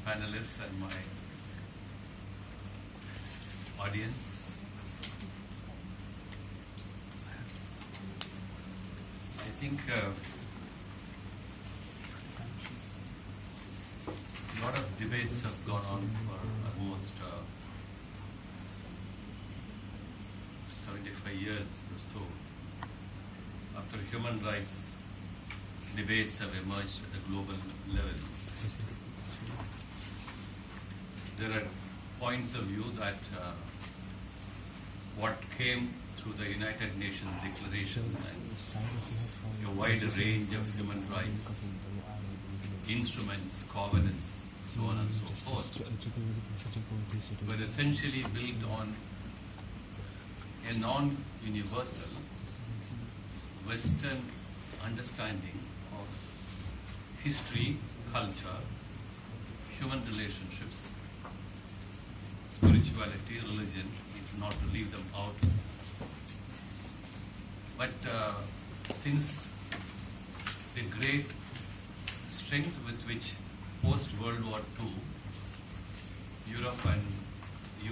panelists and my audience. I think a lot of debates have gone on for almost 75 years or so. After human rights debates have emerged at the global level, there are points of view that what came through the United Nations Declaration and a wide range of human rights instruments, covenants, so on and so forth, were essentially built on a non-universal Western understanding of history, culture, human relationships, spirituality, religion, if not to leave them out. But since the great strength with which post-World War II, Europe and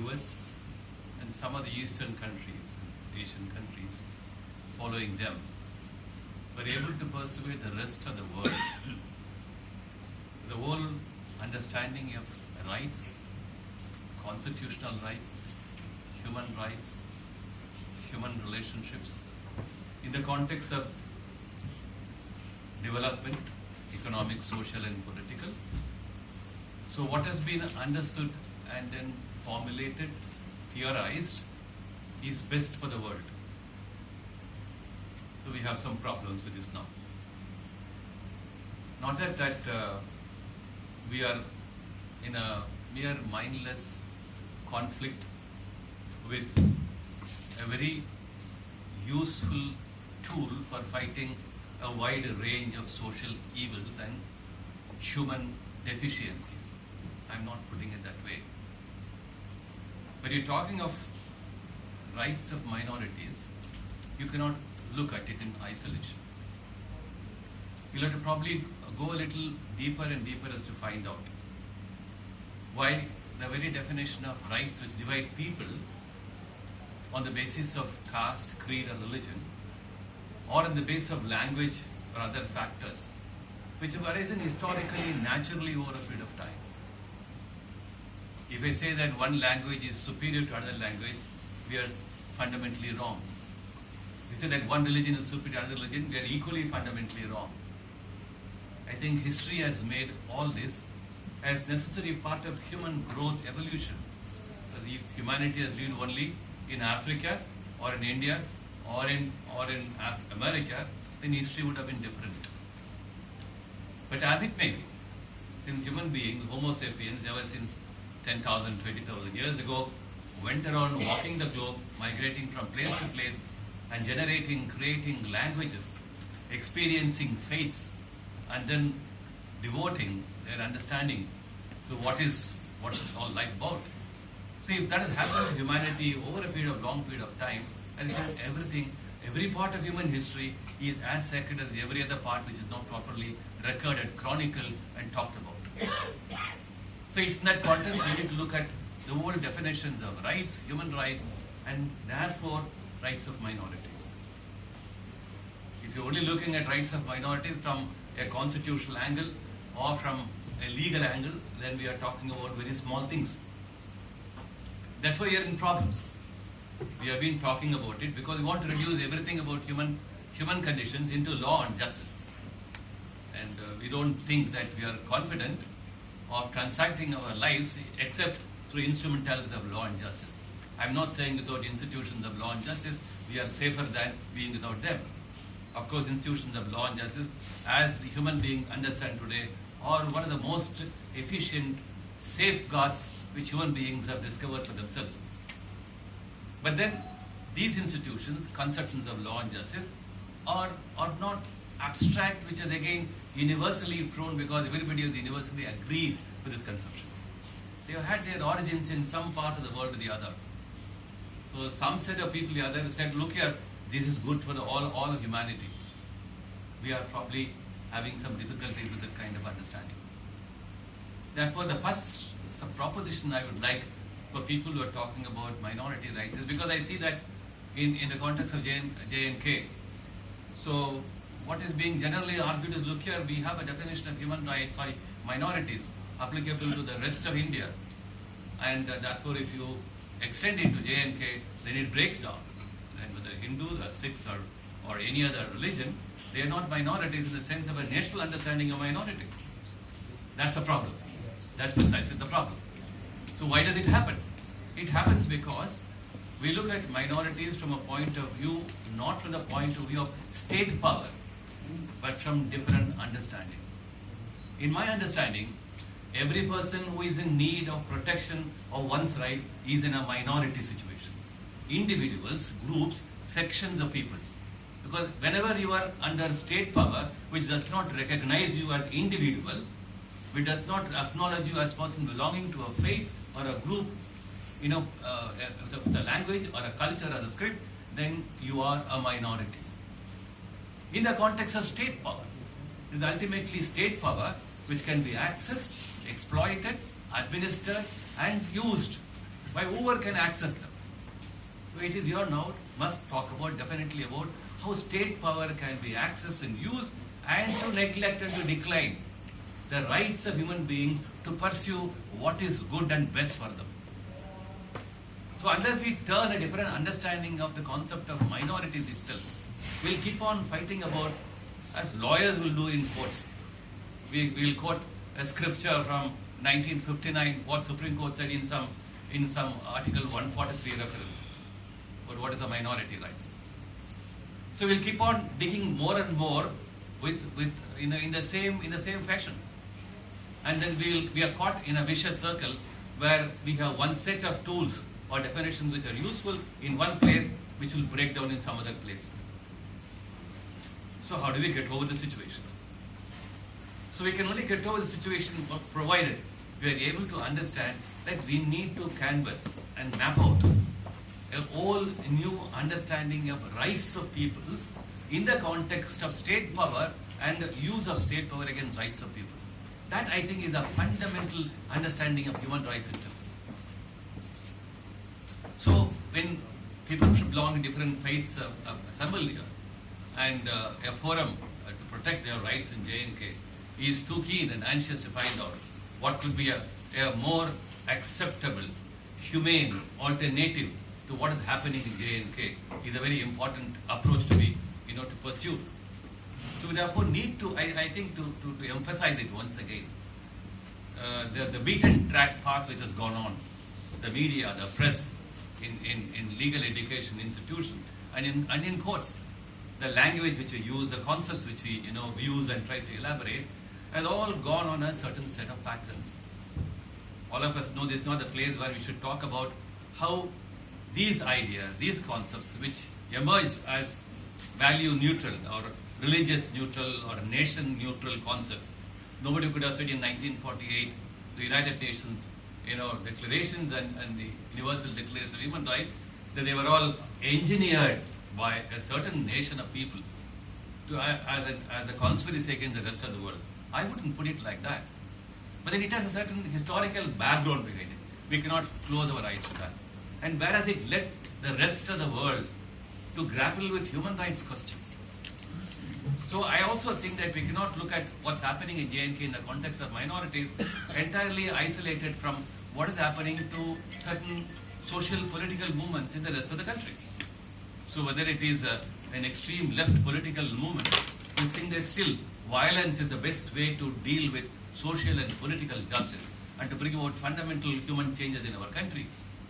US and some of the Eastern countries, Asian countries, following them, were able to persuade the rest of the world, the whole understanding of rights, constitutional rights, human relationships, in the context of development, economic, social and political. So what has been understood and then formulated, theorized, is best for the world. So we have some problems with this now. Not that we are in a mere mindless conflict with a very useful tool for fighting a wide range of social evils and human deficiencies. I'm not putting it that way. When you're talking of rights of minorities, you cannot look at it in isolation. You'll have to probably go a little deeper and deeper as to find out why the very definition of rights which divide people on the basis of caste, creed or religion, or on the basis of language or other factors, which have arisen historically, naturally over a period of time. If I say that one language is superior to another language, we are fundamentally wrong. If I say that one religion is superior to another religion, we are equally fundamentally wrong. I think history has made all this as necessary part of human growth, evolution. If humanity has lived only in Africa or in India or in America, then history would have been different. But as it may be, since human beings, Homo sapiens, ever since 10,000, 20,000 years ago, went around walking the globe, migrating from place to place and generating, creating languages, experiencing faiths, and then devoting their understanding to what's all life about. So if that has happened to humanity over a long period of time, I think everything, every part of human history is as sacred as every other part which is not properly recorded, chronicled and talked about. So it's in that context we need to look at the whole definitions of rights, human rights, and therefore rights of minorities. If you're only looking at rights of minorities from a constitutional angle or from a legal angle, then we are talking about very small things. That's why you're in problems. We have been talking about it because we want to reduce everything about human conditions into law and justice. And we don't think that we are confident of transacting our lives except through instrumentalities of law and justice. I'm not saying without institutions of law and justice, we are safer than being without them. Of course, institutions of law and justice, as the human beings understand today, are one of the most efficient safeguards which human beings have discovered for themselves. But then, these institutions, conceptions of law and justice, are not abstract, which is again universally thrown because everybody has universally agreed with these conceptions. They have had their origins in some part of the world or the other. So some set of people, the other said, look here, this is good for all of humanity. We are probably having some difficulties with that kind of understanding. Therefore, the first proposition I would like for people who are talking about minority rights is because I see that in the context of J&K. So, what is being generally argued is, look here, we have a definition of human rights, minorities, applicable to the rest of India. And therefore, if you extend it to J&K, then it breaks down. And whether Hindus or Sikhs or any other religion, they are not minorities in the sense of a national understanding of minority. That's the problem. That's precisely the problem. So why does it happen? It happens because we look at minorities from a point of view, not from the point of view of state power, but from different understanding. In my understanding, every person who is in need of protection of one's rights is in a minority situation. Individuals, groups, sections of people. Because whenever you are under state power, which does not recognize you as individual, which does not acknowledge you as person belonging to a faith or a group, the language or a culture or a script, then you are a minority. In the context of state power, it is ultimately state power which can be accessed, exploited, administered and used by whoever can access them. So it is here now must talk about definitely about how state power can be accessed and used and to neglect and to decline the rights of human beings to pursue what is good and best for them. So unless we turn a different understanding of the concept of minorities itself, we'll keep on fighting about, as lawyers will do in courts. We'll quote a scripture from 1959, what Supreme Court said in some Article 143 reference. But what is the minority rights? So we'll keep on digging more and more in the same fashion. And then we are caught in a vicious circle where we have one set of tools or definitions which are useful in one place, which will break down in some other place. So how do we get over the situation? So we can only get over the situation provided we are able to understand that we need to canvass and map out a whole new understanding of rights of peoples in the context of state power and use of state power against rights of people. That, I think, is a fundamental understanding of human rights itself. So when people belong to different faiths assemble here and a forum to protect their rights in J&K is too keen and anxious to find out what could be a more acceptable, humane alternative to what is happening in J&K is a very important approach to be, to pursue. So we therefore need to, I think, to emphasize it once again. The beaten track path which has gone on, the media, the press, in legal education institutions and in courts, the language which we use, the concepts which we use and try to elaborate, has all gone on a certain set of patterns. All of us know this is not the place where we should talk about how these ideas, these concepts which emerged as value neutral or religious neutral or nation neutral concepts. Nobody could have said in 1948 the United Nations declarations and the Universal Declaration of Human Rights that they were all engineered by a certain nation of people as a conspiracy against the rest of the world. I wouldn't put it like that. But then it has a certain historical background behind it. We cannot close our eyes to that. And whereas it led the rest of the world to grapple with human rights questions. So I also think that we cannot look at what's happening in J&K in the context of minorities entirely isolated from what is happening to certain social political movements in the rest of the country. So whether it is an extreme left political movement who think that still violence is the best way to deal with social and political justice and to bring about fundamental human changes in our country,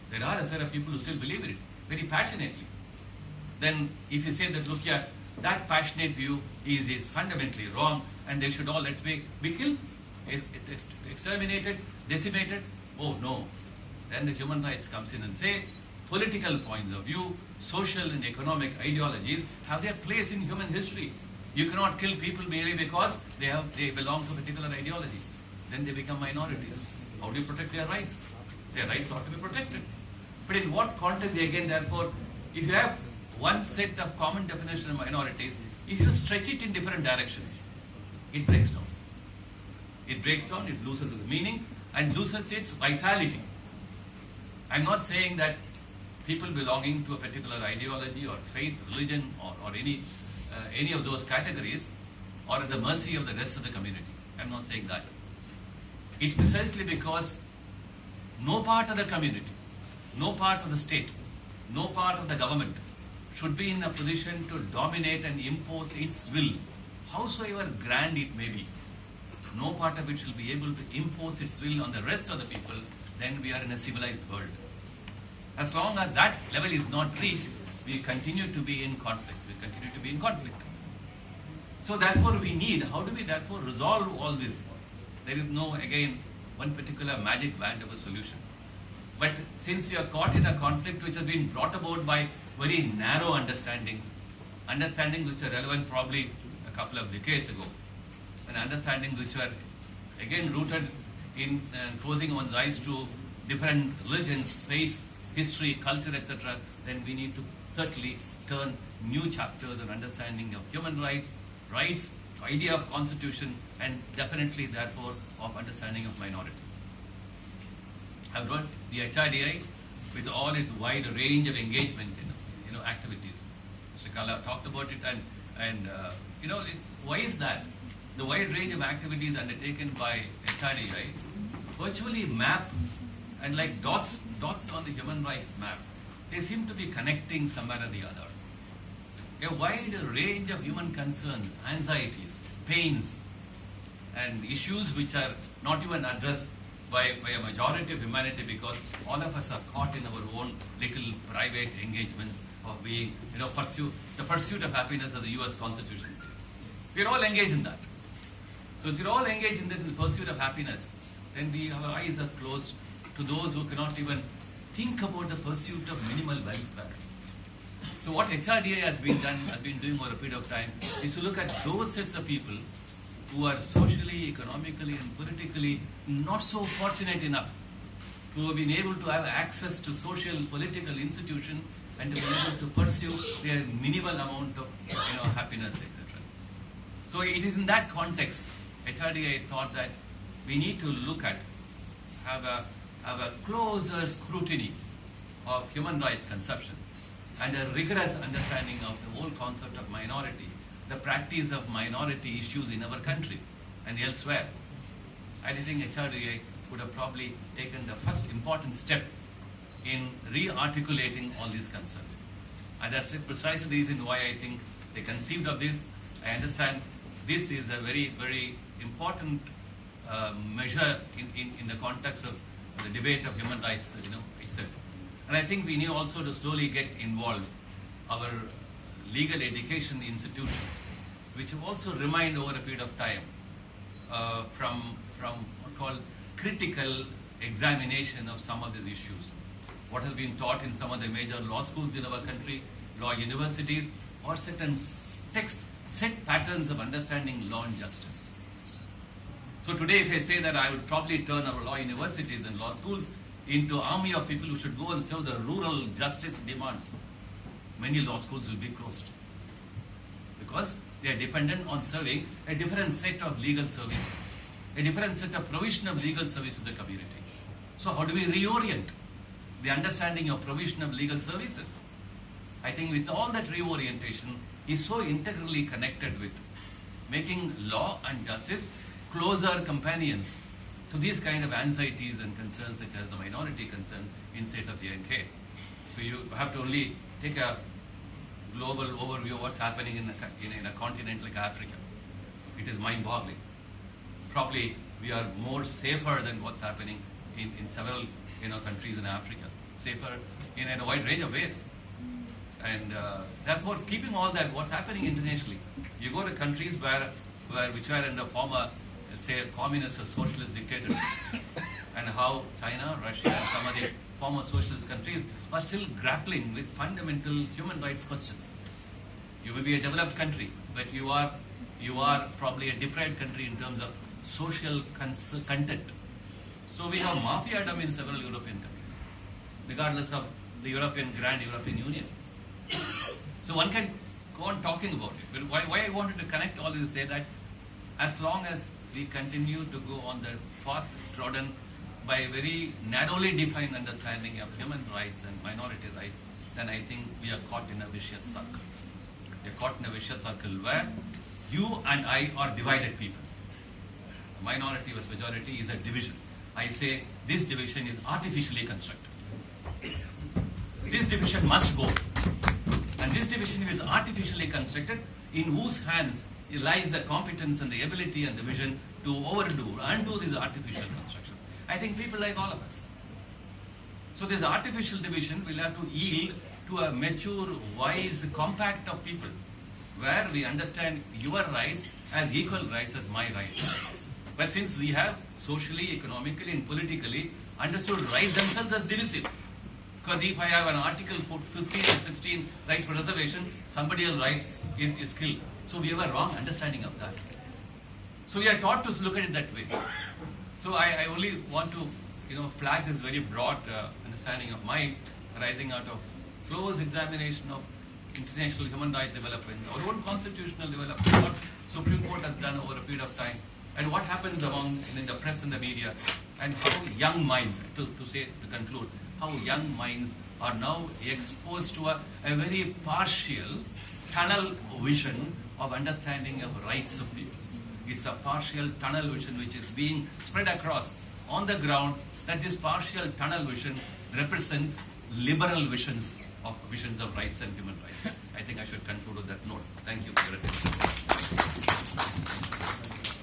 there are a set of people who still believe in it very passionately. Then if you say that, look here, that passionate view is fundamentally wrong and they should all, let's be killed, exterminated, decimated, oh no. Then the human rights comes in and say, political points of view, social and economic ideologies have their place in human history. You cannot kill people merely because they belong to a particular ideology. Then they become minorities. How do you protect their rights? Their rights ought to be protected. But in what context, again, therefore, if you have one set of common definition of minorities, if you stretch it in different directions, it breaks down. It breaks down, it loses its meaning and loses its vitality. I'm not saying that people belonging to a particular ideology or faith, religion, or any of those categories are at the mercy of the rest of the community. I'm not saying that. It's precisely because no part of the community, no part of the state, no part of the government should be in a position to dominate and impose its will, howsoever grand it may be. No part of it shall be able to impose its will on the rest of the people. Then we are in a civilized world. As long as that level is not reached, we continue to be in conflict. So therefore we need, how do we therefore resolve all this? There is no, again, one particular magic wand of a solution. But since we are caught in a conflict which has been brought about by very narrow understandings which are relevant probably a couple of decades ago, and understandings which were again rooted in closing one's eyes to different religions, faiths, history, culture, etc., then we need to certainly turn new chapters on understanding of human rights, idea of constitution, and definitely therefore of understanding of minorities. I've got the HRDI with all its wide range of engagement in activities. Mr. Kala talked about it, and why is that? The wide range of activities undertaken by HRDI virtually map, and like dots on the human rights map, they seem to be connecting somewhere or the other. A wide range of human concerns, anxieties, pains, and issues which are not even addressed by a majority of humanity, because all of us are caught in our own little private engagements of being, the pursuit of happiness, as the US Constitution says. We're all engaged in that. So if you're all engaged in the pursuit of happiness, then our eyes are closed to those who cannot even think about the pursuit of minimal welfare. So what HRDI has been doing over a period of time is to look at those sets of people who are socially, economically, and politically not so fortunate enough to have been able to have access to social, political institutions and to be able to pursue their minimal amount of happiness, etc. So it is in that context HRDI thought that we need to look at, have a closer scrutiny of human rights conception and a rigorous understanding of the whole concept of minority, the practice of minority issues in our country and elsewhere. I think HRDI would have probably taken the first important step in re-articulating all these concerns. And that's precisely the reason why I think they conceived of this. I understand this is a very, very important measure in the context of the debate of human rights, itself. And I think we need also to slowly get involved our legal education institutions, which have also remained over a period of time from what called critical examination of some of these issues. What has been taught in some of the major law schools in our country, law universities, or certain set patterns of understanding law and justice. So today, if I say that I would probably turn our law universities and law schools into an army of people who should go and serve the rural justice demands, many law schools will be closed, because they are dependent on serving a different set of legal services, a different set of provision of legal service to the community. So how do we reorient the understanding of provision of legal services? I think with all that reorientation is so integrally connected with making law and justice closer companions to these kind of anxieties and concerns such as the minority concern in state of J&K. So you have to only take a global overview of what's happening in a continent like Africa. It is mind-boggling. Probably we are more safer than what's happening in several countries in Africa. Safer in a wide range of ways. And therefore, keeping all that, what's happening internationally, you go to countries which were in the former, say, communist or socialist dictatorships, and how China, Russia, and some of the former socialist countries are still grappling with fundamental human rights questions. You may be a developed country, but you are probably a deprived country in terms of social content. So we have mafiadom in several European countries, regardless of the Grand European Union. So one can go on talking about it. But why I wanted to connect all this is say that as long as we continue to go on the path trodden by a very narrowly defined understanding of human rights and minority rights, then I think we are caught in a vicious circle. We are caught in a vicious circle where you and I are divided people. Minority versus majority is a division. I say this division is artificially constructed. This division must go. And this division is artificially constructed, in whose hands lies the competence and the ability and the vision to undo this artificial construction. I think people like all of us. So this artificial division will have to yield to a mature, wise, compact of people, where we understand your rights as equal rights as my rights. But since we have socially, economically and politically understood rights themselves as divisive, because if I have an article 15 and 16 right for reservation, somebody else's rights is killed. So we have a wrong understanding of that. So we are taught to look at it that way. So I only want to flag this very broad understanding of mine, arising out of close examination of international human rights development, our own constitutional development, what Supreme Court has done over a period of time, and what happens in the press and the media, and how young minds, to conclude, how young minds are now exposed to a very partial tunnel vision of understanding of rights of people. It's a partial tunnel vision which is being spread across on the ground, that this partial tunnel vision represents liberal visions of rights and human rights. I think I should conclude on that note. Thank you for your attention.